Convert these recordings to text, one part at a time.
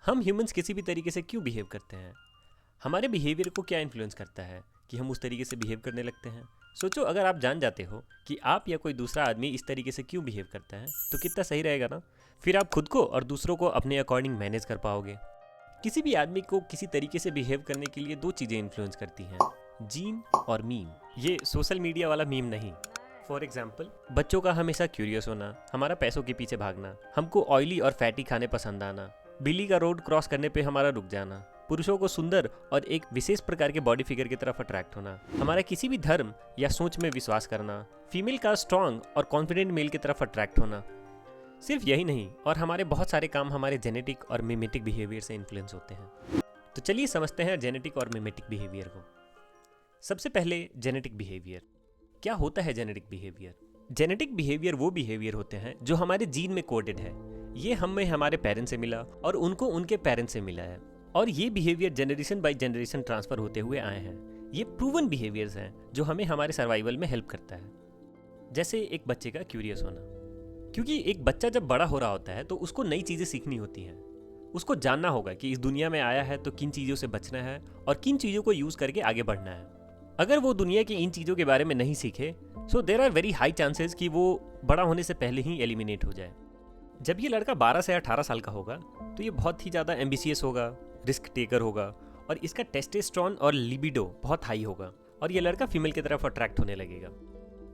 हम ह्यूमंस किसी भी तरीके से क्यों बिहेव करते हैं? हमारे बिहेवियर को क्या इन्फ्लुएंस करता है कि हम उस तरीके से बिहेव करने लगते हैं? सोचो, अगर आप जान जाते हो कि आप या कोई दूसरा आदमी इस तरीके से क्यों बिहेव करता है तो कितना सही रहेगा ना। फिर आप खुद को और दूसरों को अपने अकॉर्डिंग मैनेज कर पाओगे। किसी भी आदमी को किसी तरीके से बिहेव करने के लिए दो चीज़ें इन्फ्लुएंस करती हैं, जीन और मीम। ये सोशल मीडिया वाला मीम नहीं। फॉर एग्जाम्पल, बच्चों का हमेशा क्यूरियस होना, हमारा पैसों के पीछे भागना, हमको ऑयली और फैटी खाने पसंद आना, बिल्ली का रोड क्रॉस करने पे हमारा रुक जाना, पुरुषों को सुंदर और एक विशेष प्रकार के बॉडी फिगर की तरफ अट्रैक्ट होना, हमारा किसी भी धर्म या सोच में विश्वास करना, फीमेल का स्ट्रांग और कॉन्फिडेंट मेल की तरफ अट्रैक्ट होना। सिर्फ यही नहीं, और हमारे बहुत सारे काम हमारे जेनेटिक और मिमेटिक बिहेवियर से इन्फ्लुएंस होते हैं। तो चलिए समझते हैं जेनेटिक और मिमेटिक बिहेवियर को। सबसे पहले जेनेटिक बिहेवियर। क्या होता है जेनेटिक बिहेवियर? जेनेटिक बिहेवियर वो बिहेवियर होते हैं जो हमारे जीन में कोडेड है। ये हमें हमारे पेरेंट्स से मिला और उनको उनके पेरेंट्स से मिला है, और ये behaviour generation by generation transfer होते हुए आए हैं। ये प्रूवन बिहेवियर्स हैं जो हमें हमारे सर्वाइवल में हेल्प करता है। जैसे एक बच्चे का क्यूरियस होना, क्योंकि एक बच्चा जब बड़ा हो रहा होता है तो उसको नई चीज़ें सीखनी होती हैं। उसको जानना होगा कि इस दुनिया में आया है तो किन चीज़ों से बचना है और किन चीज़ों को यूज़ करके आगे बढ़ना है। अगर वो दुनिया की इन चीज़ों के बारे में नहीं सीखे, so there are very high chances कि वो बड़ा होने से पहले ही एलिमिनेट हो जाए। जब ये लड़का 12 से 18 साल का होगा तो ये बहुत ही ज़्यादा एम्बिशियस होगा, रिस्क टेकर होगा, और इसका टेस्टोस्टेरोन और लिबिडो बहुत हाई होगा, और ये लड़का फीमेल की तरफ अट्रैक्ट होने लगेगा।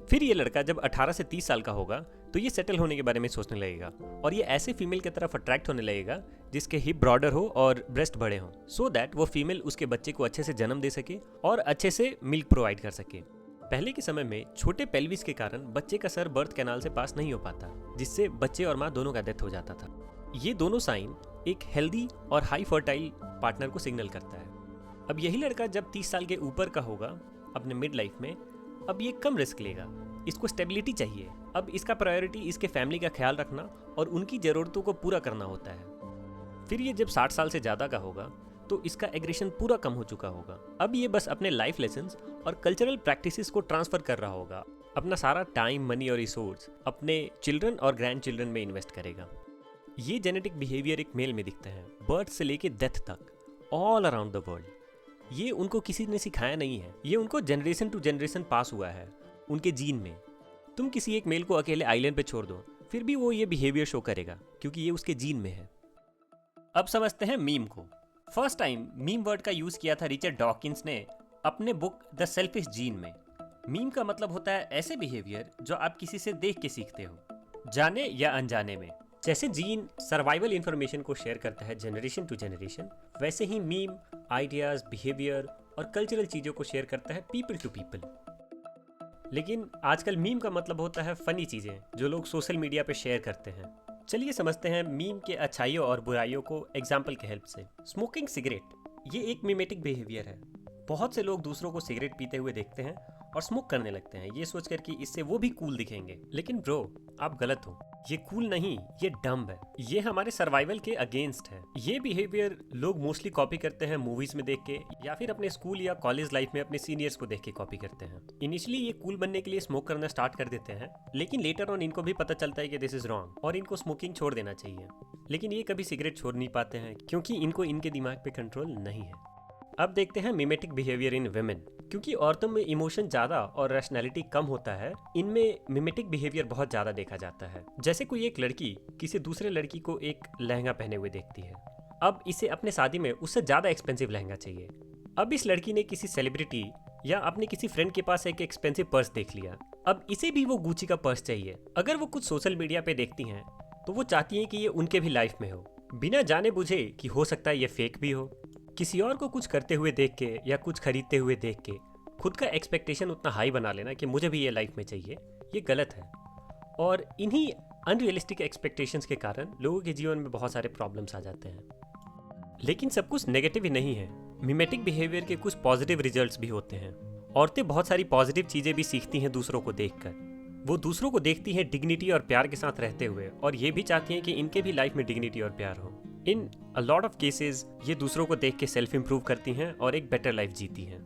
फिर ये लड़का जब 18 से 30 साल का होगा तो ये सेटल होने के बारे में सोचने लगेगा, और ये ऐसे फीमेल की तरफ अट्रैक्ट होने लगेगा जिसके हिप ब्रॉडर हो और ब्रेस्ट बड़े हों, सो दैट वो फीमेल उसके बच्चे को अच्छे से जन्म दे सके और अच्छे से मिल्क प्रोवाइड कर सके। पहले के समय में छोटे पेल्विस के कारण बच्चे का सर बर्थ कैनाल से पास नहीं हो पाता, जिससे बच्चे और माँ दोनों का डेथ हो जाता था। ये दोनों साइन एक हेल्दी और हाई फर्टाइल पार्टनर को सिग्नल करता है। अब यही लड़का जब 30 साल के ऊपर का होगा अपने मिड लाइफ में, अब ये कम रिस्क लेगा, इसको स्टेबिलिटी चाहिए। अब इसका प्रायोरिटी इसके फैमिली का ख्याल रखना और उनकी ज़रूरतों को पूरा करना होता है। फिर ये जब 60 साल से ज़्यादा का होगा तो इसका एग्रेशन पूरा कम हो चुका होगा। अब ये बस अपने लाइफ लेसन्स और कल्चरल प्रैक्टिसेस को ट्रांसफ़र कर रहा होगा। अपना सारा टाइम, मनी और रिसोर्स अपने चिल्ड्रन और ग्रैंड चिल्ड्रन में इन्वेस्ट करेगा। ये जेनेटिक बिहेवियर एक मेल में दिखता है, बर्थ से लेके डेथ तक, ऑल अराउंड द वर्ल्ड। ये उनको किसी ने सिखाया नहीं है, ये उनको जनरेशन टू जनरेशन पास हुआ है उनके जीन में। तुम किसी एक मेल को अकेले आइलैंड पे छोड़ दो, फिर भी वो ये बिहेवियर शो करेगा, क्योंकि ये उसके जीन में है। अब समझते हैं मीम को। फर्स्ट टाइम मीम वर्ड का यूज किया था रिचर्ड डॉकिंस ने अपने बुक द सेल्फिश जीन में। मीम का मतलब होता है ऐसे बिहेवियर जो आप किसी से देख के सीखते हो, जाने या अनजाने में। जैसे जीन सर्वाइवल इंफॉर्मेशन को शेयर करता है जनरेशन टू जनरेशन, वैसे ही मीम आइडियाज, बिहेवियर और कल्चरल चीज़ों को शेयर करता है पीपल टू पीपल। लेकिन आजकल मीम का मतलब होता है फनी चीज़ें जो लोग सोशल मीडिया पे शेयर करते हैं। चलिए समझते हैं मीम के अच्छाइयों और बुराइयों को एग्जाम्पल के हेल्प से। स्मोकिंग सिगरेट, ये एक मिमेटिक बिहेवियर है। बहुत से लोग दूसरों को सिगरेट पीते हुए देखते हैं और स्मोक करने लगते हैं, ये सोचकर कि इससे वो भी कूल दिखेंगे। लेकिन ब्रो, आप गलत हो। ये कूल नहीं, ये डम्ब है। ये हमारे सर्वाइवल के अगेंस्ट है। ये बिहेवियर लोग मोस्टली कॉपी करते हैं मूवीज में देख के, या फिर अपने स्कूल या कॉलेज लाइफ में अपने सीनियर्स को देख के कॉपी करते हैं। इनिशियली ये कूल बनने के लिए स्मोक करना स्टार्ट कर देते हैं, लेकिन लेटर ऑन इनको भी पता चलता है कि दिस इज रॉन्ग और इनको स्मोकिंग छोड़ देना चाहिए। लेकिन ये कभी सिगरेट छोड़ नहीं पाते हैं, क्योंकि इनको इनके दिमाग पे कंट्रोल नहीं है। अब देखते हैं मिमेटिक बिहेवियर इन वुमेन। क्योंकि औरतों में इमोशन ज़्यादा और रैशनैलिटी कम होता है, इनमें मिमेटिक बिहेवियर बहुत ज़्यादा देखा जाता है। जैसे कोई एक लड़की किसी दूसरे लड़की को एक लहंगा पहने हुए देखती है। अब इसे अपने शादी में उससे ज़्यादा एक्सपेंसिव लहंगा चाहिए। अब इस लड़की ने किसी सेलिब्रिटी या अपने किसी फ्रेंड के पास एक एक्सपेंसिव पर्स देख लिया, अब इसे भी वो गुची का पर्स चाहिए। अगर वो कुछ सोशल मीडिया पे देखती हैं तो वो चाहती हैं कि ये उनके भी लाइफ में हो, बिना जाने बुझे कि हो सकता है ये फेक भी हो। किसी और को कुछ करते हुए देख के या कुछ खरीदते हुए देख के खुद का एक्सपेक्टेशन उतना हाई बना लेना कि मुझे भी ये लाइफ में चाहिए, ये गलत है। और इन्हीं अनरियलिस्टिक एक्सपेक्टेशंस के कारण लोगों के जीवन में बहुत सारे प्रॉब्लम्स आ जाते हैं। लेकिन सब कुछ नेगेटिव ही नहीं है। मिमेटिक बिहेवियर के कुछ पॉजिटिव रिजल्ट्स भी होते हैं। औरतें बहुत सारी पॉजिटिव चीज़ें भी सीखती हैं दूसरों को देखकर। वो दूसरों को देखती हैं डिग्निटी और प्यार के साथ रहते हुए, और ये भी चाहती हैं कि इनके भी लाइफ में डिग्निटी और प्यार हो। इन अ लॉट ऑफ केसेस ये दूसरों को देख के सेल्फ इंप्रूव करती हैं और एक बेटर लाइफ जीती हैं।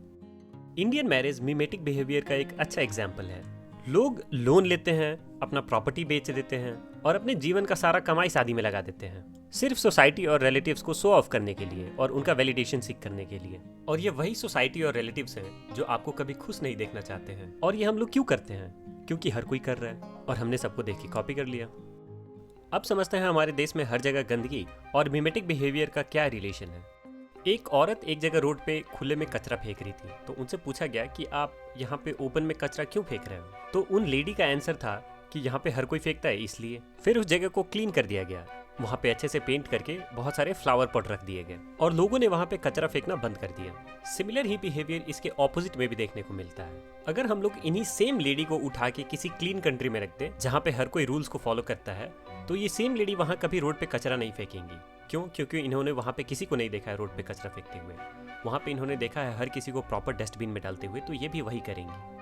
इंडियन मैरिज मिमेटिक बिहेवियर का एक अच्छा एग्जाम्पल है। लोग लोन लेते हैं, अपना प्रॉपर्टी बेच देते हैं और अपने जीवन का सारा कमाई शादी में लगा देते हैं। सिर्फ सोसाइटी और रिलेटिव्स को शो ऑफ करने के लिए और उनका वैलिडेशन सीख करने के लिए। और ये वही सोसाइटी और रिलेटिव्स हैं जो आपको कभी खुश नहीं देखना चाहते हैं। और ये हम लोग क्यों करते हैं? क्योंकि हर कोई कर रहा है और हमने सबको देख के कॉपी कर लिया। अब समझते हैं हमारे देश में हर जगह गंदगी और मिमेटिक बिहेवियर का क्या रिलेशन है। एक औरत एक जगह रोड पे खुले में कचरा फेंक रही थी, तो उनसे पूछा गया कि आप यहाँ पे ओपन में कचरा क्यों फेंक रहे हो? तो उन लेडी का आंसर था कि यहाँ पे हर कोई फेंकता है इसलिए। फिर उस जगह को क्लीन कर दिया गया, वहाँ पे अच्छे से पेंट करके बहुत सारे फ्लावर पॉट रख दिए गए और लोगों ने वहाँ पे कचरा फेंकना बंद कर दिया। सिमिलर ही बिहेवियर इसके ऑपोजिट में भी देखने को मिलता है। अगर हम लोग इन्हीं सेम लेडी को उठा के किसी क्लीन कंट्री में रख दे जहाँ पे हर कोई रूल्स को फॉलो करता है, तो ये सेम लेडी वहाँ कभी रोड पे कचरा नहीं फेंकेंगी। क्यों? क्योंकि इन्होंने वहाँ पे किसी को नहीं देखा है रोड पे कचरा फेंकते हुए। वहाँ पे इन्होंने देखा है हर किसी को प्रॉपर डस्टबिन में डालते हुए, तो ये भी वही करेंगी।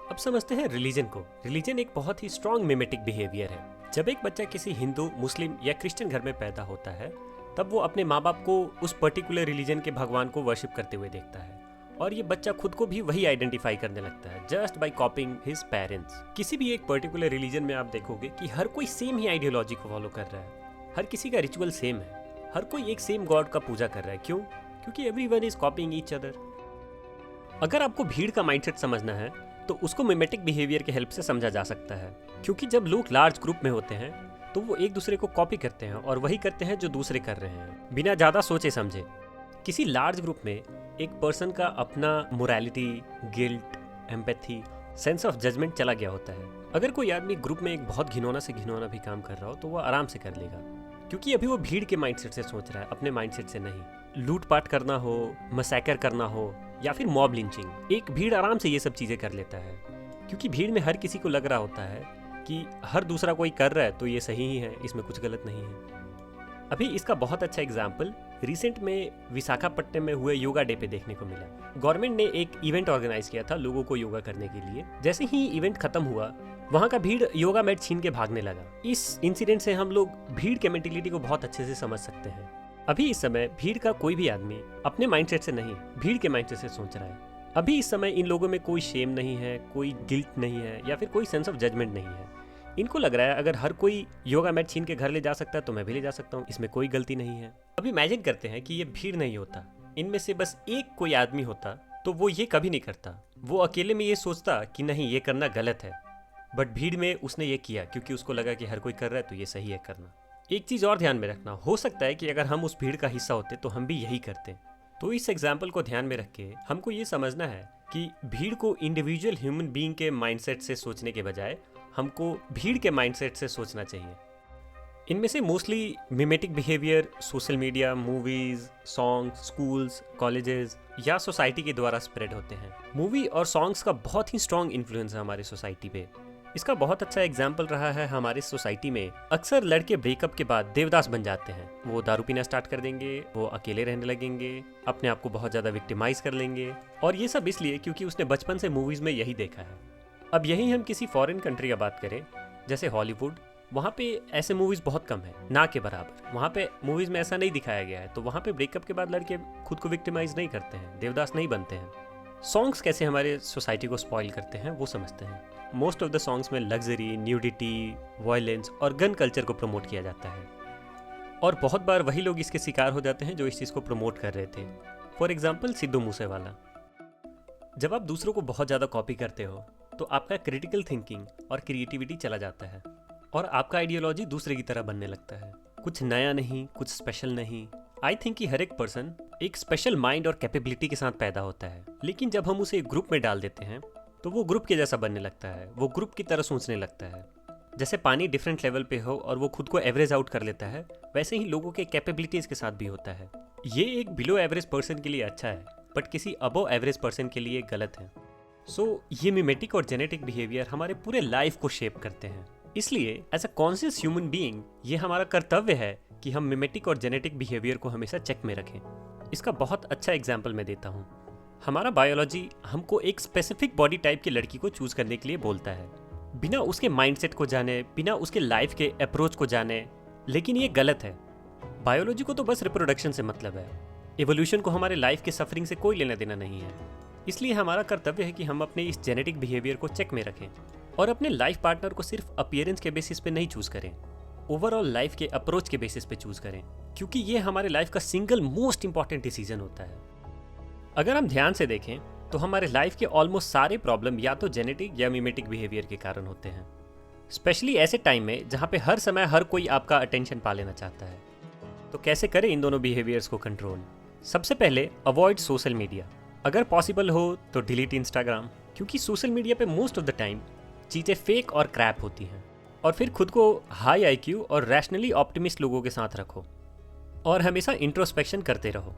अब समझते हैं रिलीजन को। रिलीजन एक बहुत ही स्ट्रॉन्ग मिमेटिक बिहेवियर है। जब एक बच्चा किसी हिंदू, मुस्लिम या क्रिश्चियन घर में पैदा होता है, तब वो अपने माँ बाप को उस पर्टिकुलर रिलीजन के भगवान को वर्शिप करते हुए देखता है और ये बच्चा खुद को भी वही आइडेंटिफाई करने लगता है जस्ट बाय कॉपिंग हिज पेरेंट्स। किसी भी एक पर्टिकुलर रिलीजन में आप देखोगे कि हर कोई सेम ही आइडियोलॉजी को फॉलो कर रहा है, हर किसी का रिचुअल सेम है, हर कोई एक सेम गॉड का पूजा कर रहा है। क्यों? क्योंकि एवरीवन इज कॉपिंग ईच अदर। अगर आपको भीड़ का माइंडसेट समझना है तो उसको मिमेटिक बिहेवियर के हेल्प से समझा जा सकता है। क्योंकि जब लोग लार्ज ग्रुप में होते हैं तो वो एक दूसरे को कॉपी करते हैं और वही करते हैं जो दूसरे कर रहे हैं, बिना ज़्यादा सोचे समझे। किसी लार्ज ग्रुप में एक पर्सन का अपना morality, guilt, empathy, sense of judgement चला गया होता है। अगर कोई आदमी ग्रुप में एक बहुत घिनौना से घिनौना भी काम कर रहा हो तो वो आराम से कर लेगा, क्योंकि अभी वो भीड़ के माइंडसेट से सोच रहा है, अपने माइंडसेट से नहीं। लूटपाट करना हो, मसैकर करना हो या फिर मॉब लिंचिंग, एक भीड़ आराम से ये सब चीज़ें कर लेता है, क्योंकि भीड़ में हर किसी को लग रहा होता है कि हर दूसरा कोई कर रहा है तो ये सही ही है, इसमें कुछ गलत नहीं है। अभी इसका बहुत अच्छा एग्जाम्पल रिसेंट में विशाखापट्टनम में हुए योगा डे पे देखने को मिला। गवर्नमेंट ने एक इवेंट ऑर्गेनाइज किया था लोगों को योगा करने के लिए। जैसे ही इवेंट खत्म हुआ, वहाँ का भीड़ योगा मैट छीन के भागने लगा। इस इंसिडेंट से हम लोग भीड़ के मेंटेलिटी को बहुत अच्छे से समझ सकते हैं। अभी इस समय भीड़ का कोई भी आदमी अपने माइंडसेट से नहीं, भीड़ के माइंडसेट से सोच रहा है। अभी इस समय इन लोगों में कोई शेम नहीं है, कोई गिल्ट नहीं है या फिर कोई सेंस ऑफ जजमेंट नहीं है। इनको लग रहा है अगर हर कोई योगा मैट छीन के घर ले जा सकता है तो मैं भी ले जा सकता हूँ, इसमें कोई गलती नहीं है। अब इमेजिन करते हैं कि ये भीड़ नहीं होता, इनमें से बस एक कोई आदमी होता, तो वो ये कभी नहीं करता। वो अकेले में ये सोचता कि नहीं ये करना गलत है, बट भीड़ में उसने ये किया क्योंकि उसको लगा कि हर कोई कर रहा है तो ये सही है करना। एक चीज़ और ध्यान में रखना, हो सकता है कि अगर हम उस भीड़ का हिस्सा होते तो हम भी यही करते। तो इस एग्जाम्पल को ध्यान में रख के हमको ये समझना है कि भीड़ को इंडिविजुअल ह्यूमन बीइंग के माइंडसेट से सोचने के बजाय हमको भीड़ के माइंडसेट से सोचना चाहिए। इनमें से mostly mimetic behaviour social media, movies, songs, schools, colleges या सोसाइटी के द्वारा स्प्रेड होते हैं। मूवी और सॉन्ग्स का बहुत ही स्ट्रॉन्ग इन्फ्लुएंस है हमारी सोसाइटी पे। इसका बहुत अच्छा एग्जाम्पल रहा है हमारी सोसाइटी में। अक्सर लड़के ब्रेकअप के बाद देवदास बन जाते हैं। वो दारू पीना स्टार्ट कर देंगे, वो अकेले रहने लगेंगे, अपने आप को बहुत ज़्यादा विक्टिमाइज कर लेंगे, और ये सब इसलिए क्योंकि उसने बचपन से मूवीज़ में यही देखा है। अब यही हम किसी फॉरेन कंट्री का बात करें जैसे हॉलीवुड, वहाँ पे ऐसे मूवीज़ बहुत कम है, ना के बराबर। वहाँ पे मूवीज़ में ऐसा नहीं दिखाया गया है, तो वहाँ पे ब्रेकअप के बाद लड़के खुद को विक्टिमाइज नहीं करते हैं, देवदास नहीं बनते हैं। सॉन्ग्स कैसे हमारे सोसाइटी को स्पॉइल करते हैं वो समझते हैं। मोस्ट ऑफ द सॉन्ग्स में लग्जरी, न्यूडिटी, वायलेंस और गन कल्चर को प्रमोट किया जाता है, और बहुत बार वही लोग इसके शिकार हो जाते हैं जो इस चीज़ को प्रमोट कर रहे थे। For example Sidhu Moosewala. जब आप दूसरों को बहुत ज़्यादा कॉपी करते हो तो आपका क्रिटिकल थिंकिंग और क्रिएटिविटी चला जाता है और आपका आइडियोलॉजी दूसरे की तरह बनने लगता है। कुछ नया नहीं, कुछ स्पेशल नहीं। आई थिंक कि हर एक पर्सन एक स्पेशल माइंड और कैपेबिलिटी के साथ पैदा होता है, लेकिन जब हम उसे एक ग्रुप में डाल देते हैं तो वो ग्रुप के जैसा बनने लगता है, वो ग्रुप की तरह सोचने लगता है। जैसे पानी डिफरेंट लेवल पे हो और वो खुद को एवरेज आउट कर लेता है, वैसे ही लोगों के कैपेबिलिटीज के साथ भी होता है। ये एक बिलो एवरेज पर्सन के लिए अच्छा है, बट किसी अबव एवरेज पर्सन के लिए गलत है। ये मिमेटिक और जेनेटिक बिहेवियर हमारे पूरे लाइफ को शेप करते हैं। इसलिए as a conscious human being ये हमारा कर्तव्य है कि हम मिमेटिक और जेनेटिक बिहेवियर को हमेशा चेक में रखें। इसका बहुत अच्छा एग्जाम्पल मैं देता हूँ। हमारा बायोलॉजी हमको एक स्पेसिफिक बॉडी टाइप की लड़की को चूज करने के लिए बोलता है, बिना उसके माइंडसेट को जाने, बिना उसके लाइफ के अप्रोच को जाने। लेकिन ये गलत है। बायोलॉजी को तो बस रिप्रोडक्शन से मतलब है। एवोल्यूशन को हमारे लाइफ के सफरिंग से कोई लेना देना नहीं है। इसलिए हमारा कर्तव्य है कि हम अपने इस जेनेटिक बिहेवियर को चेक में रखें और अपने लाइफ पार्टनर को सिर्फ अपीयरेंस के बेसिस पे नहीं चूज करें। ओवरऑल लाइफ के अप्रोच के बेसिस पे चूज करें, क्योंकि ये हमारे लाइफ का सिंगल मोस्ट इंपॉर्टेंट डिसीजन होता है। अगर हम ध्यान से देखें तो हमारे लाइफ के ऑलमोस्ट सारे प्रॉब्लम या तो जेनेटिक या मिमेटिक बिहेवियर के कारण होते हैं, स्पेशली ऐसे टाइम में जहाँ पे हर समय हर कोई आपका अटेंशन पा लेना चाहता है। तो कैसे करें इन दोनों बिहेवियर्स को कंट्रोल? सबसे पहले अवॉइड सोशल मीडिया। अगर पॉसिबल हो तो डिलीट इंस्टाग्राम, क्योंकि सोशल मीडिया पे मोस्ट ऑफ द टाइम चीज़ें फेक और क्रैप होती हैं। और फिर खुद को हाई आईक्यू और रैशनली ऑप्टिमिस्ट लोगों के साथ रखो और हमेशा इंट्रोस्पेक्शन करते रहो।